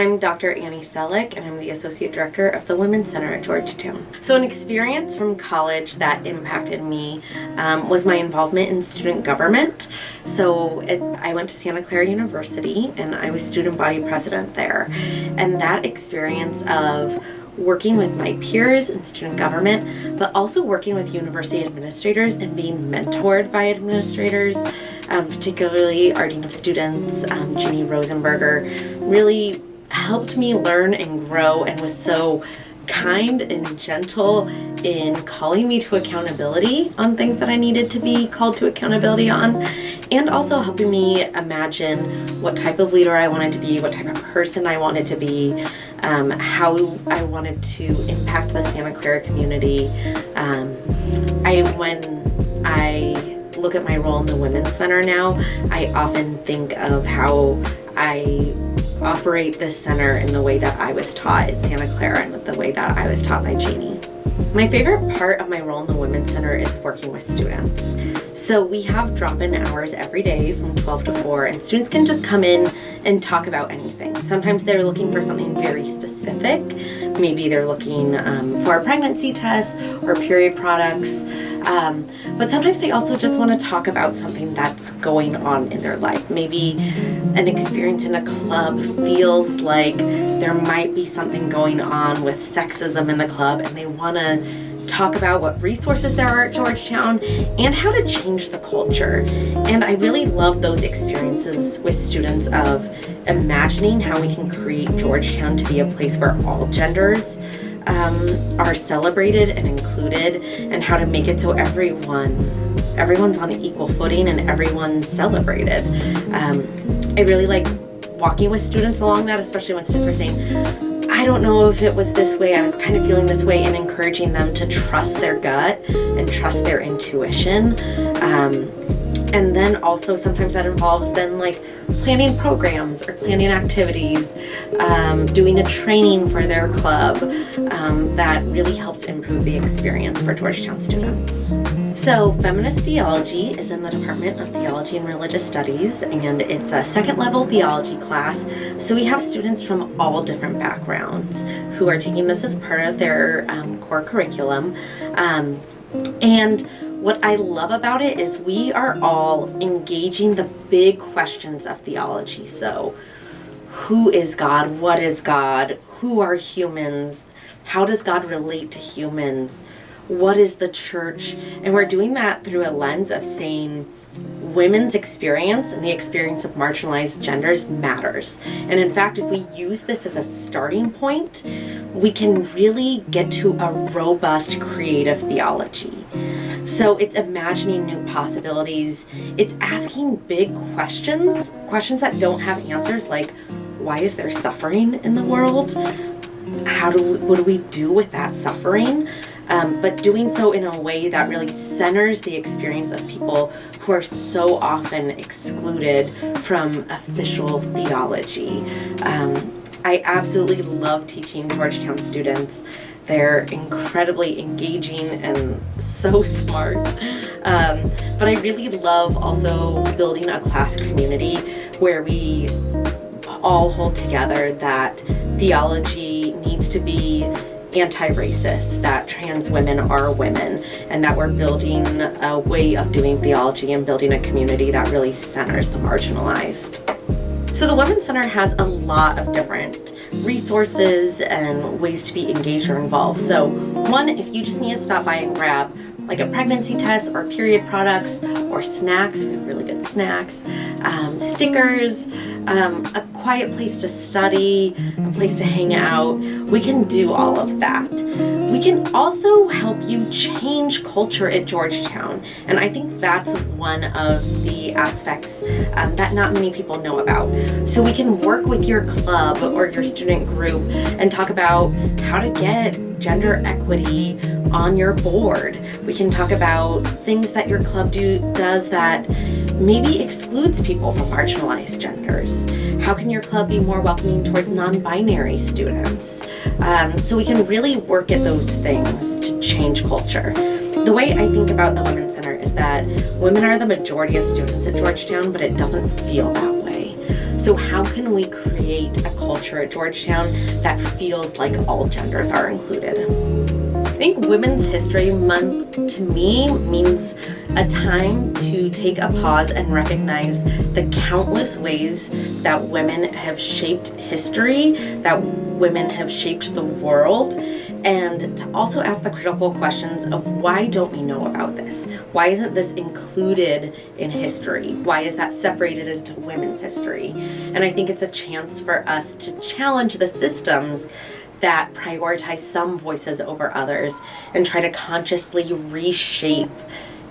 I'm Dr. Annie Selak, and I'm the Associate Director of the Women's Center at Georgetown. So an experience from college that impacted me was my involvement in student government. So I went to Santa Clara University, and I was student body president there. And that experience of working with my peers in student government, but also working with university administrators and being mentored by administrators, particularly our Dean of Students, Jeannie Rosenberger, really helped me learn and grow and was so kind and gentle in calling me to accountability on things that I needed to be called to accountability on, and also helping me imagine what type of leader I wanted to be, what type of person I wanted to be, how I wanted to impact the Santa Clara community. When I look at my role in the Women's Center now, I often think of how I operate this center in the way that I was taught at Santa Clara and the way that I was taught by Jeannie. My favorite part of my role in the Women's Center is working with students. So we have drop-in hours every day from 12 to 4, and students can just come in and talk about anything. Sometimes they're looking for something very specific. Maybe they're looking for a pregnancy test or period products. But sometimes they also just want to talk about something that's going on in their life. Maybe an experience in a club feels like there might be something going on with sexism in the club, and they want to talk about what resources there are at Georgetown and how to change the culture. And I really love those experiences with students of imagining how we can create Georgetown to be a place where all genders are celebrated and included, and how to make it so everyone's on an equal footing and everyone's celebrated. I really like walking with students along that, especially when students are saying, I don't know if it was this way, I was kind of feeling this way, and encouraging them to trust their gut and trust their intuition. And then also sometimes that involves then like planning programs or planning activities, doing a training for their club that really helps improve the experience for Georgetown students. So feminist theology is in the Department of Theology and Religious Studies, and it's a second level theology class. So we have students from all different backgrounds who are taking this as part of their core curriculum. And what I love about it is we are all engaging the big questions of theology. So who is God? What is God? Who are humans? How does God relate to humans? What is the church? And we're doing that through a lens of saying women's experience and the experience of marginalized genders matters. And in fact, if we use this as a starting point, we can really get to a robust creative theology. So it's imagining new possibilities. It's asking big questions that don't have answers, like, why is there suffering in the world? What do we do with that suffering? But doing so in a way that really centers the experience of people who are so often excluded from official theology. I absolutely love teaching Georgetown students. They're incredibly engaging and so smart. But I really love also building a class community where we all hold together that theology needs to be anti-racist, that trans women are women, and that we're building a way of doing theology and building a community that really centers the marginalized. So the Women's Center has a lot of different resources and ways to be engaged or involved. So one, if you just need to stop by and grab like a pregnancy test or period products or snacks, we have really good snacks, stickers, a quiet place to study, a place to hang out, we can do all of that. We can also help you change culture at Georgetown, and I think that's one of the aspects that not many people know about. So we can work with your club or your student group and talk about how to get gender equity on your board. We can talk about things that your club does that maybe excludes people from marginalized genders. How can your club be more welcoming towards non-binary students? So we can really work at those things to change culture. The way I think about the Women's Center is that women are the majority of students at Georgetown, but it doesn't feel that way. So how can we create a culture at Georgetown that feels like all genders are included? I think Women's History Month to me means a time to take a pause and recognize the countless ways that women have shaped history, that women have shaped the world, and to also ask the critical questions of why don't we know about this? Why isn't this included in history? Why is that separated into women's history? And I think it's a chance for us to challenge the systems that prioritize some voices over others and try to consciously reshape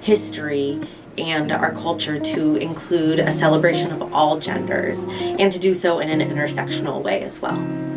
history and our culture to include a celebration of all genders and to do so in an intersectional way as well.